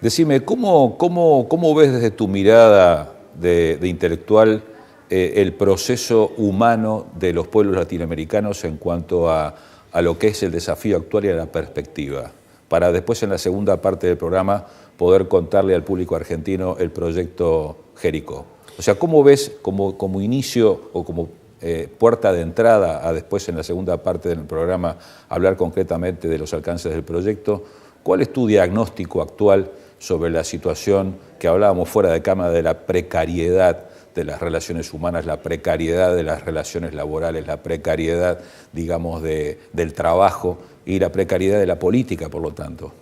Decime, ¿cómo ves desde tu mirada de intelectual el proceso humano de los pueblos latinoamericanos en cuanto a lo que es el desafío actual y a la perspectiva? Para después, en la segunda parte del programa, poder contarle al público argentino el proyecto Jericó. O sea, ¿cómo ves como inicio o como puerta de entrada a después, en la segunda parte del programa, hablar concretamente de los alcances del proyecto? ¿Cuál es tu diagnóstico actual sobre la situación que hablábamos fuera de cámara de la precariedad de las relaciones humanas, la precariedad de las relaciones laborales, la precariedad, digamos, del trabajo y la precariedad de la política, por lo tanto?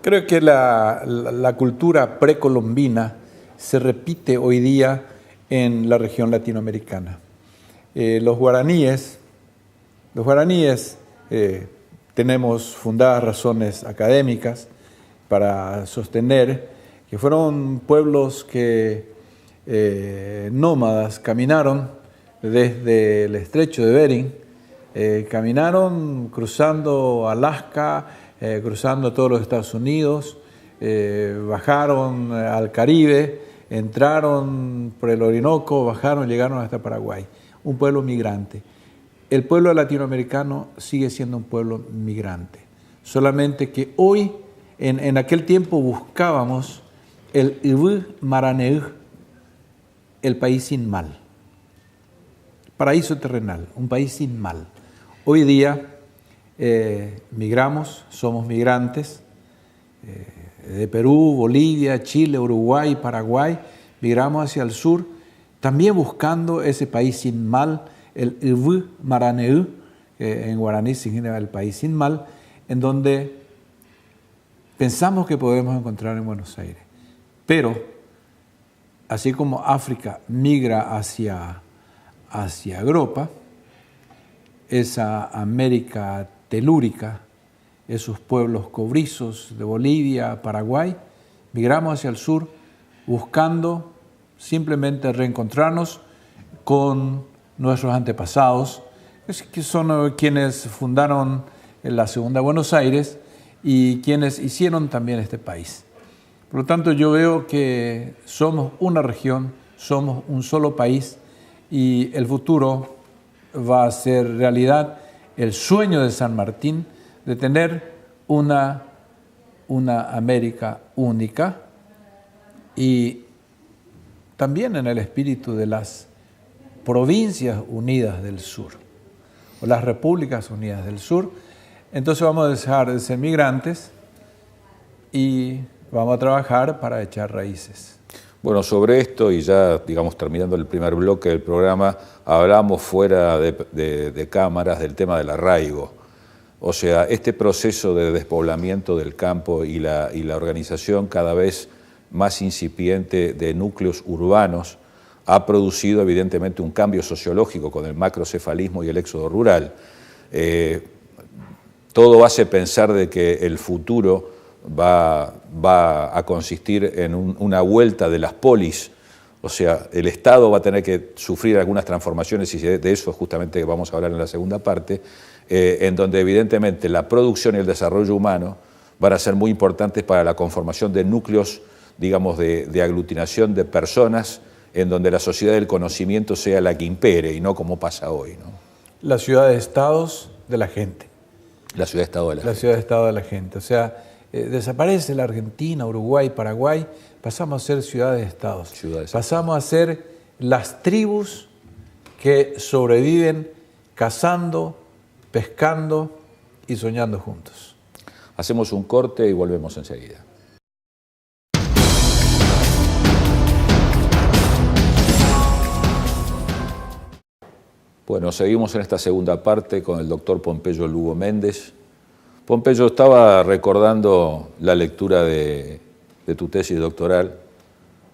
Creo que la cultura precolombina se repite hoy día en la región latinoamericana. Los guaraníes tenemos fundadas razones académicas para sostener que fueron pueblos que nómadas caminaron desde el estrecho de Bering, caminaron cruzando Alaska, cruzando todos los Estados Unidos, bajaron al Caribe, entraron por el Orinoco, bajaron, llegaron hasta Paraguay. Un pueblo migrante. El pueblo latinoamericano sigue siendo un pueblo migrante, solamente que hoy, en aquel tiempo buscábamos el Ibu Maraneug, el país sin mal, paraíso terrenal, un país sin mal. Hoy día migramos, somos migrantes de Perú, Bolivia, Chile, Uruguay, Paraguay, migramos hacia el sur, también buscando ese país sin mal, el Ibu Maraneug, en guaraní significa el país sin mal, en donde pensamos que podemos encontrar en Buenos Aires. Pero, así como África migra hacia Europa, esa América telúrica, esos pueblos cobrizos de Bolivia, Paraguay, migramos hacia el sur buscando simplemente reencontrarnos con nuestros antepasados, que son quienes fundaron la Segunda Buenos Aires y quienes hicieron también este país. Por lo tanto, yo veo que somos una región, somos un solo país y el futuro va a ser realidad el sueño de San Martín de tener una América única y también en el espíritu de las Provincias Unidas del Sur o las Repúblicas Unidas del Sur. Entonces vamos a dejar de ser migrantes y vamos a trabajar para echar raíces. Bueno, sobre esto, y ya, digamos, terminando el primer bloque del programa, hablamos fuera de cámaras del tema del arraigo. O sea, este proceso de despoblamiento del campo y la organización cada vez más incipiente de núcleos urbanos ha producido evidentemente un cambio sociológico con el macrocefalismo y el éxodo rural. Todo hace pensar de que el futuro va a consistir en una vuelta de las polis, o sea, el Estado va a tener que sufrir algunas transformaciones, y de eso justamente vamos a hablar en la segunda parte, en donde evidentemente la producción y el desarrollo humano van a ser muy importantes para la conformación de núcleos, digamos, de aglutinación de personas, en donde la sociedad del conocimiento sea la que impere y no como pasa hoy, ¿no? La ciudad-estados de la gente. La ciudad-estado de la gente. La ciudad-estado de la gente. O sea, desaparece la Argentina, Uruguay, Paraguay, pasamos a ser ciudades-estados. Pasamos a ser las tribus que sobreviven cazando, pescando y soñando juntos. Hacemos un corte y volvemos enseguida. Bueno, seguimos en esta segunda parte con el doctor Pompeyo Lugo Méndez. Pompeyo, estaba recordando la lectura de tu tesis doctoral,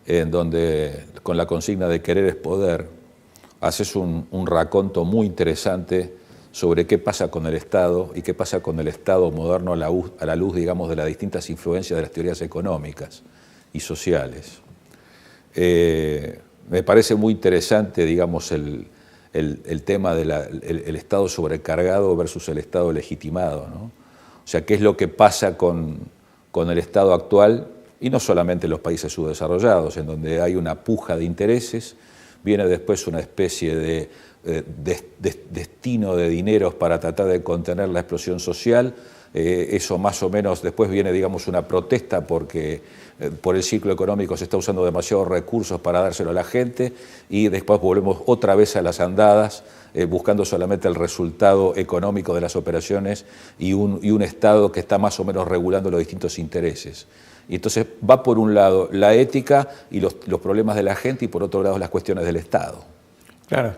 en donde, con la consigna de querer es poder, haces un raconto muy interesante sobre qué pasa con el Estado y qué pasa con el Estado moderno a la luz, digamos, de las distintas influencias de las teorías económicas y sociales. Me parece muy interesante, digamos, el tema del Estado sobrecargado versus el Estado legitimado, ¿no? O sea, ¿qué es lo que pasa con el Estado actual y no solamente en los países subdesarrollados, en donde hay una puja de intereses, viene después una especie de destino de dineros para tratar de contener la explosión social. Eso más o menos después viene, digamos, una protesta porque por el ciclo económico se está usando demasiados recursos para dárselo a la gente, y después volvemos otra vez a las andadas buscando solamente el resultado económico de las operaciones y un Estado que está más o menos regulando los distintos intereses. Y entonces va por un lado la ética y los problemas de la gente, y por otro lado las cuestiones del Estado. Claro,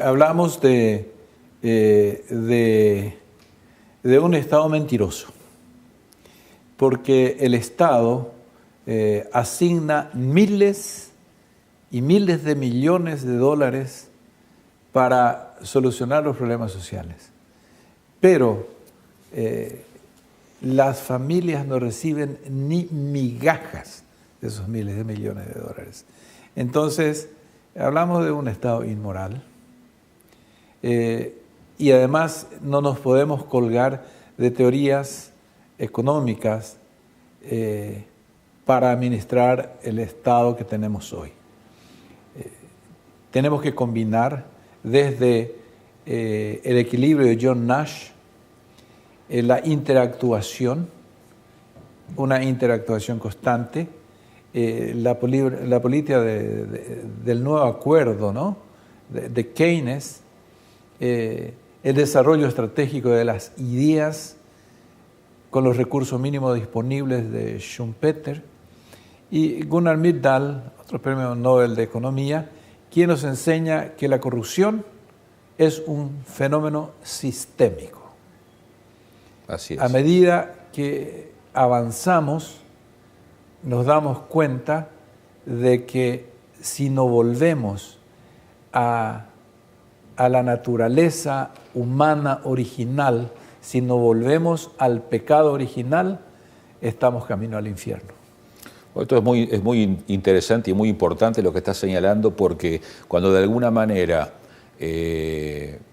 hablamos de un Estado mentiroso, porque el Estado asigna miles y miles de millones de dólares para solucionar los problemas sociales, pero las familias no reciben ni migajas de esos miles de millones de dólares. Entonces, hablamos de un Estado inmoral, y además no nos podemos colgar de teorías económicas para administrar el Estado que tenemos hoy. Tenemos que combinar desde el equilibrio de John Nash, la interactuación, una interactuación constante, la política del nuevo acuerdo, ¿no?, de Keynes, el desarrollo estratégico de las ideas con los recursos mínimos disponibles de Schumpeter, y Gunnar Myrdal, otro premio Nobel de Economía, quien nos enseña que la corrupción es un fenómeno sistémico. Así es. A medida que avanzamos, nos damos cuenta de que si no volvemos a la naturaleza humana original, si no volvemos al pecado original, estamos camino al infierno. Esto es muy interesante y muy importante lo que estás señalando, porque cuando de alguna manera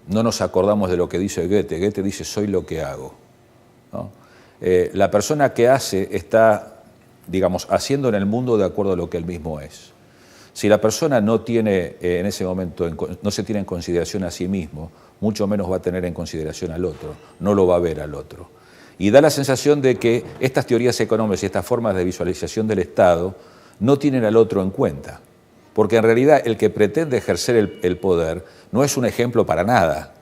no nos acordamos de lo que dice Goethe, Goethe dice soy lo que hago, ¿no? La persona que hace está, digamos, haciendo en el mundo de acuerdo a lo que él mismo es. Si la persona no tiene en ese momento, no se tiene en consideración a sí mismo, mucho menos va a tener en consideración al otro, no lo va a ver al otro. Y da la sensación de que estas teorías económicas y estas formas de visualización del Estado no tienen al otro en cuenta, porque en realidad el que pretende ejercer el poder no es un ejemplo para nada,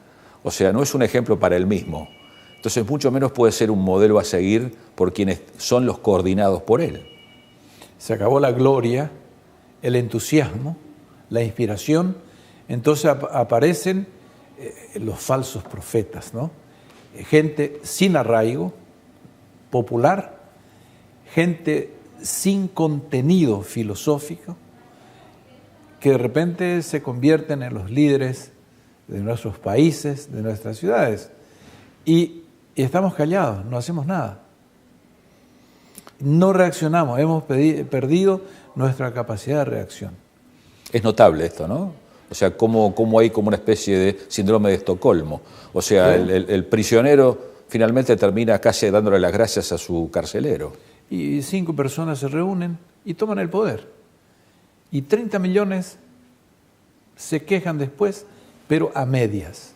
o sea, no es un ejemplo para él mismo. Entonces mucho menos puede ser un modelo a seguir por quienes son los coordinados por él. Se acabó la gloria, el entusiasmo, la inspiración, entonces aparecen los falsos profetas, ¿no? Gente sin arraigo popular, gente sin contenido filosófico, que de repente se convierten en los líderes de nuestros países, de nuestras ciudades, y estamos callados, no hacemos nada. No reaccionamos, hemos perdido nuestra capacidad de reacción. Es notable esto, ¿no? O sea, cómo hay como una especie de síndrome de Estocolmo. O sea, ¿sí? el prisionero finalmente termina casi dándole las gracias a su carcelero. Y 5 personas se reúnen y toman el poder. Y 30 millones se quejan después, pero a medias.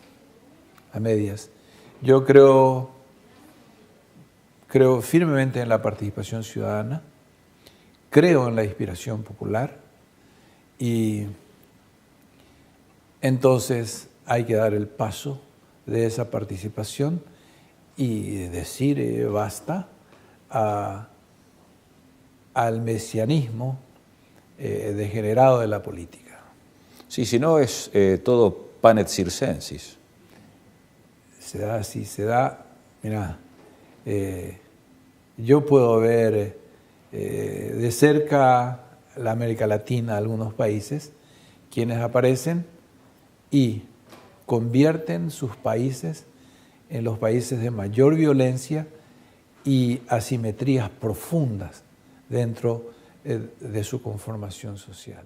A medias. Yo creo firmemente en la participación ciudadana, creo en la inspiración popular, y entonces hay que dar el paso de esa participación y decir basta al mesianismo degenerado de la política. Sí, si no es todo panet circensis. Se da así, se da, mirá, yo puedo ver de cerca la América Latina, algunos países, quienes aparecen y convierten sus países en los países de mayor violencia y asimetrías profundas dentro de su conformación social.